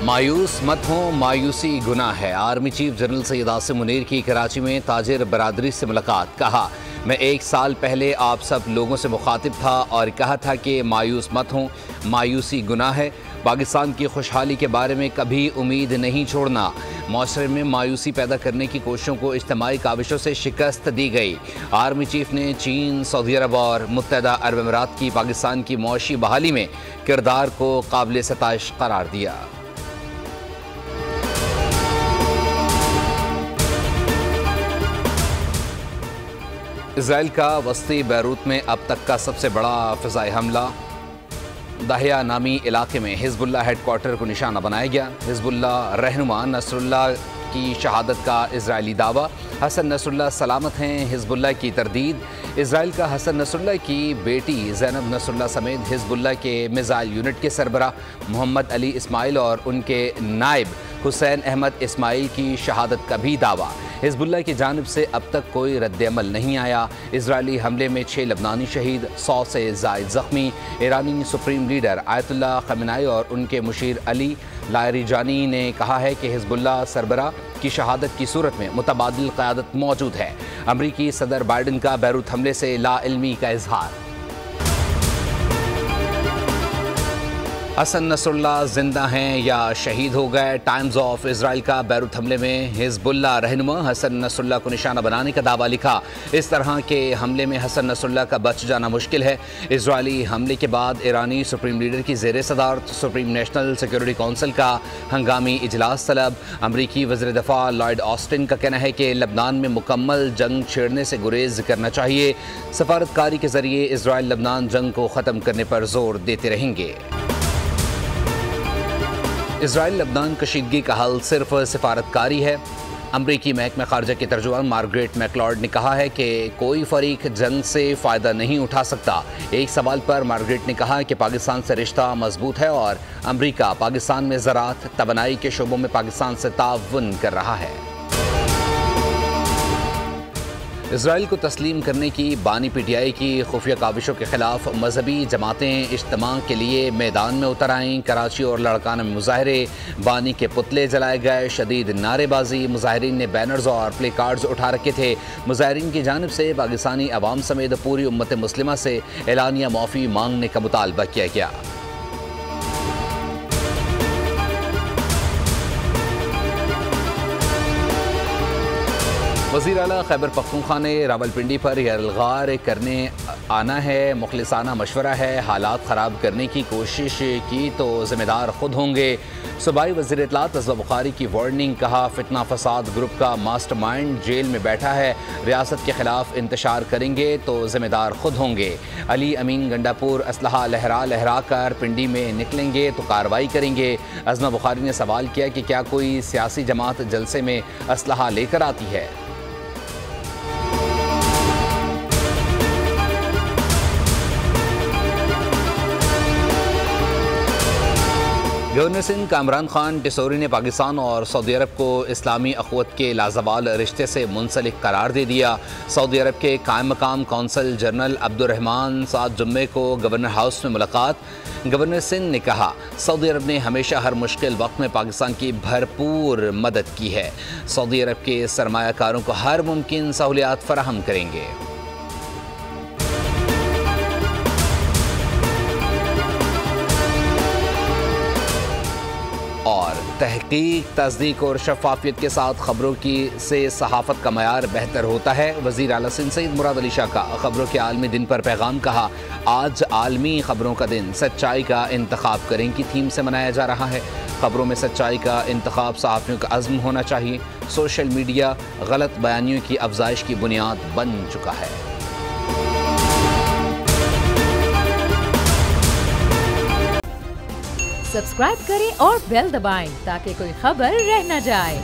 मायूस मत हो, मायूसी गुनाह है। Army chief general Syed Asim Munir की कराची में ताजिर बरादरी से मुलाकात। कहा, मैं 1 साल पहले आप सब लोगों से मुखातिब था और कहा था कि मायूस मत हो, मायूसी गुनाह है। पाकिस्तान की खुशहाली के बारे में कभी उम्मीद नहीं छोड़ना। माशरे में मायूसी पैदा करने की कोशिशों को इज्तिमाई काविशों से शिकस्त दी गई। आर्मी चीफ ने चीन, सऊदी अरब और मुत्तहदा अरब अमीरात की पाकिस्तान की मौशी बहाली में किरदार को काबिल सताइश करार दिया। इजराइल का वस्ती बैरूत में अब तक का सबसे बड़ा फ़िज़ाई हमला। दाहिया नामी इलाके में हिज़्बुल्लाह हेडक्वार्टर को निशाना बनाया गया। हिज़्बुल्लाह रहनुमा नसरुल्लाह की शहादत का इजरायली दावा। हसन नसरुल्लाह सलामत हैं, हिज़्बुल्लाह की तरदीद। इजराइल का हसन नसरुल्लाह की बेटी ज़ैनब नसरुल्लाह समेत हिज़्बुल्लाह के मिज़ाइल यूनिट के सरबरा मोहम्मद अली इस्माइल और उनके नायब हुसैन अहमद इस्माइल की शहादत का भी दावा। हिज़्बुल्लाह की जानिब से अब तक कोई रद्द-ए-अमल नहीं आया। इजरायली हमले में 6 लबनानी शहीद, 100 से ज़ायद ज़ख्मी। ईरानी सुप्रीम लीडर आयतुल्लाह खमेनाई और उनके मुशीर अली लारिजानी ने कहा है कि हिज़्बुल्लाह सरबरा की शहादत की सूरत में मुतबादिल क़यादत मौजूद है। अमरीकी सदर बाइडन का बैरूत हमले से लाइल्मी का इजहार। हसन नसरुल्लाह जिंदा हैं या शहीद हो गए। टाइम्स ऑफ इजराइल का बैरूत हमले में हिज़्बुल्लाह रहनुमा हसन नसरुल्लाह को निशाना बनाने का दावा लिखा। इस तरह के हमले में हसन नसरुल्लाह का बच जाना मुश्किल है। इजरायली हमले के बाद ईरानी सुप्रीम लीडर की ज़ेर सदारत सुप्रीम नेशनल सिक्योरिटी काउंसिल का हंगामी इजलास तलब। अमरीकी वज़ीर दफ़ा लॉयड ऑस्टिन का कहना है कि लबनान में मुकम्मल जंग छेड़ने से गुरेज करना चाहिए। सफारतकारी के ज़रिए इजराइल लबनान जंग को ख़त्म करने पर जोर देते रहेंगे। इजराइल लबनान कशीदगी का हल सिर्फ सिफारतकारी है। अमरीकी महकमा खारजा के तर्जुमान मार्गरेट मैकलॉर्ड ने कहा है कि कोई फरीक जंग से फ़ायदा नहीं उठा सकता। एक सवाल पर मार्गरेट ने कहा कि पाकिस्तान से रिश्ता मजबूत है और अमरीका पाकिस्तान में ज़राअत, तवानाई के शोबों में पाकिस्तान से ताउन कर रहा है। इजराइल को तस्लीम करने की बानी पीटीआई की खुफिया काविशों के खिलाफ मजहबी जमातें इज्तिमा के लिए मैदान में उतर आईं। कराची और लड़काना में मुजाहरे, बानी के पुतले जलाए गए, शदीद नारेबाजी। मुजाहरीन ने बैनर्स और प्ले कार्ड्स उठा रखे थे। मुजाहरीन की जानिब से पाकिस्तानी अवाम समेत पूरी उम्मत मुस्लिमा से एलानिया माफ़ी मांगने का मुतालबा किया गया। वज़ीर आला खैबर पख्तूनख्वा ने रावलपिंडी पर यलगार करने आना है, मुखलिसाना मशवरा है। हालात ख़राब करने की कोशिश की तो ज़िम्मेदार खुद होंगे। सूबाई वज़ीर इत्तलात अज़वा बुखारी की वार्निंग। कहा, फितना फसाद ग्रुप का मास्टरमाइंड जेल में बैठा है। रियासत के खिलाफ इंतशार करेंगे तो ज़िम्मेदार खुद होंगे। अली अमीन गंडापुर असलहा लहरा कर पिंडी में निकलेंगे तो कार्रवाई करेंगे। अज़वा बुखारी ने सवाल किया कि क्या कोई सियासी जमात जलसे में असलहा लेकर आती है। गवर्नर सिंध कामरान खान टिसोरी ने पाकिस्तान और सऊदी अरब को इस्लामी अखवत के लाजवाल रिश्ते से मुंसलिक करार दे दिया। सऊदी अरब के कायम मकाम कौंसल जनरल अब्दुर्रहमान साद जुम्मे को गवर्नर हाउस में मुलाकात। गवर्नर सिंध ने कहा, सऊदी अरब ने हमेशा हर मुश्किल वक्त में पाकिस्तान की भरपूर मदद की है। सऊदी अरब के सरमायाकारों को हर मुमकिन सहूलियात फराहम करेंगे। और तहकीक, तस्दीक और शफाफियत के साथ खबरों की से सहाफ़त का मयार बेहतर होता है। वज़ीर आला सिंध सईद मुराद अली शाह का खबरों के आलमी दिन पर पैगाम। कहा, आज आलमी खबरों का दिन सच्चाई का इंतखाब करें की थीम से मनाया जा रहा है। खबरों में सच्चाई का इंतखाब सहाफ़ियों का अज़्म होना चाहिए। सोशल मीडिया गलत बयानियों की अफजाइश की बुनियाद बन चुका है। सब्सक्राइब करें और बेल दबाएं ताकि कोई खबर रह न जाए।